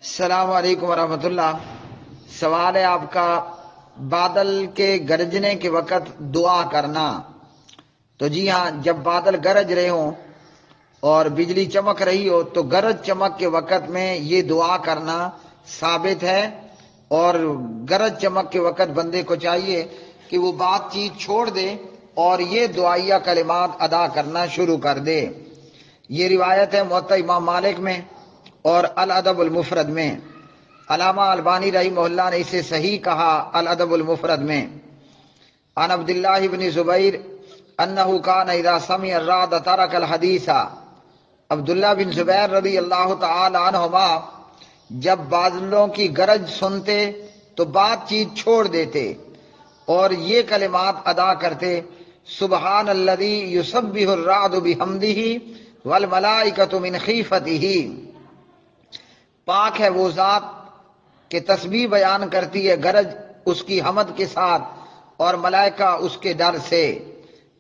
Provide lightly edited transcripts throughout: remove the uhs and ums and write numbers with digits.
السلام علیکم ورحمۃ اللہ۔ سوال ہے آپ کا، بادل کے گرجنے کے وقت دعا کرنا۔ تو جی ہاں، جب بادل گرج رہے ہوں اور بجلی چمک رہی ہو تو گرج چمک کے وقت میں یہ دعا کرنا ثابت ہے، اور گرج چمک کے وقت بندے کو چاہیے کہ وہ بات چیت چھوڑ دے اور یہ دعائیہ کلمات ادا کرنا شروع کر دے۔ یہ روایت ہے موطا امام مالک میں اور الادب المفرد میں۔ علامہ البانی رحمہ اللہ نے اسے صحیح کہا الادب المفرد میں۔ عن عبداللہ بن زبیر انہ کان اذا سمع الرعد ترک الحدیث۔ عبداللہ بن زبیر رضی اللہ تعالی عنہما جب بادلوں کی گرج سنتے تو بات چیت چھوڑ دیتے اور یہ کلمات ادا کرتے: سبحان الذی یسبح الرعد بحمدہ والملائکۃ من خیفتہ۔ پاک ہے وہ ذات کہ تسبیح بیان کرتی ہے گرج اس کی حمد کے ساتھ اور ملائکہ اس کے ڈر سے۔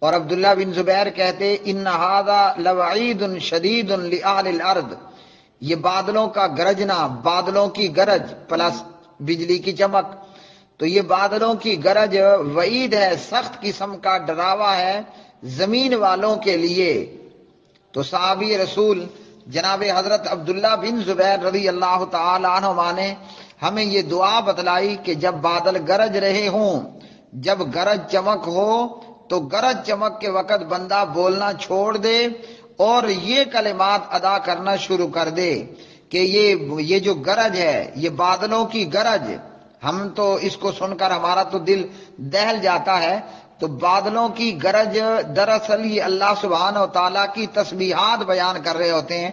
اور عبداللہ بن زبیر کہتے: ان ھذا لوعید شدید لأہل الارض۔ یہ بادلوں کا گرجنا، بادلوں کی گرج پلس بجلی کی چمک، تو یہ بادلوں کی گرج وعید ہے، سخت قسم کا ڈراوا ہے زمین والوں کے لیے۔ تو صحابی رسول جناب حضرت عبداللہ بن زبیر رضی اللہ تعالی عنہما نے ہمیں یہ دعا بتلائی کہ جب بادل گرج رہے ہوں، جب گرج چمک ہو تو گرج چمک کے وقت بندہ بولنا چھوڑ دے اور یہ کلمات ادا کرنا شروع کر دے کہ یہ جو گرج ہے، یہ بادلوں کی گرج، ہم تو اس کو سن کر ہمارا تو دل دہل جاتا ہے۔ تو بادلوں کی گرج دراصل یہ اللہ سبحانہ و تعالیٰ کی تسبیحات بیان کر رہے ہوتے ہیں،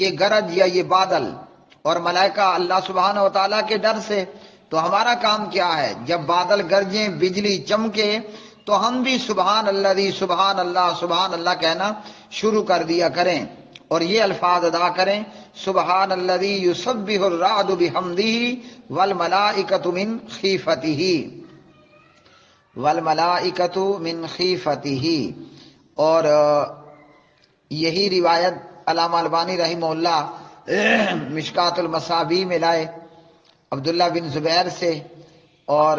یہ گرج یا یہ بادل، اور ملائکہ اللہ سبحانہ و تعالیٰ کے ڈر سے۔ تو ہمارا کام کیا ہے؟ جب بادل گرجیں، بجلی چمکے تو ہم بھی سبحان اللہ کہنا شروع کر دیا کریں اور یہ الفاظ ادا کریں: سبحان الذی یسبح الرعد بحمدہ والملائکۃ من خیفتہ۔ اور یہی روایت علامہ البانی رحمہ اللہ مشکات المصابیح میں لائے عبداللہ بن زبیر سے، اور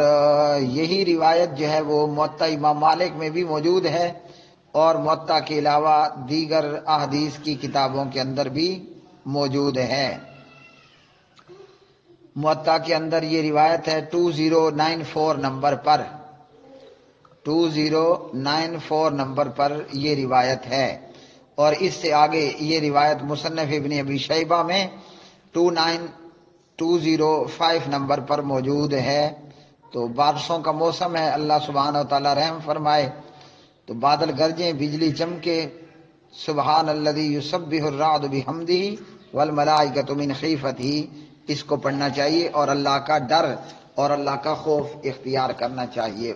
یہی روایت جو ہے وہ موطا امام مالک میں بھی موجود ہے اور موطا کے علاوہ دیگر احادیث کی کتابوں کے اندر بھی موجود ہے۔ موطا کے اندر یہ روایت ہے 2094 نمبر پر، 2094 نمبر پر یہ روایت ہے، اور اس سے آگے یہ روایت مصنف ابن ابی شیبہ میں 29205 نمبر پر موجود ہے۔ تو بارشوں کا موسم ہے، اللہ سبحانہ و تعالی رحم فرمائے، تو بادل گرجیں، بجلی چمکے، سبحان الذی یسبح الرعد بحمدہ والملائکۃ من خیفتہ، اس کو پڑھنا چاہیے اور اللہ کا ڈر اور اللہ کا خوف اختیار کرنا چاہیے۔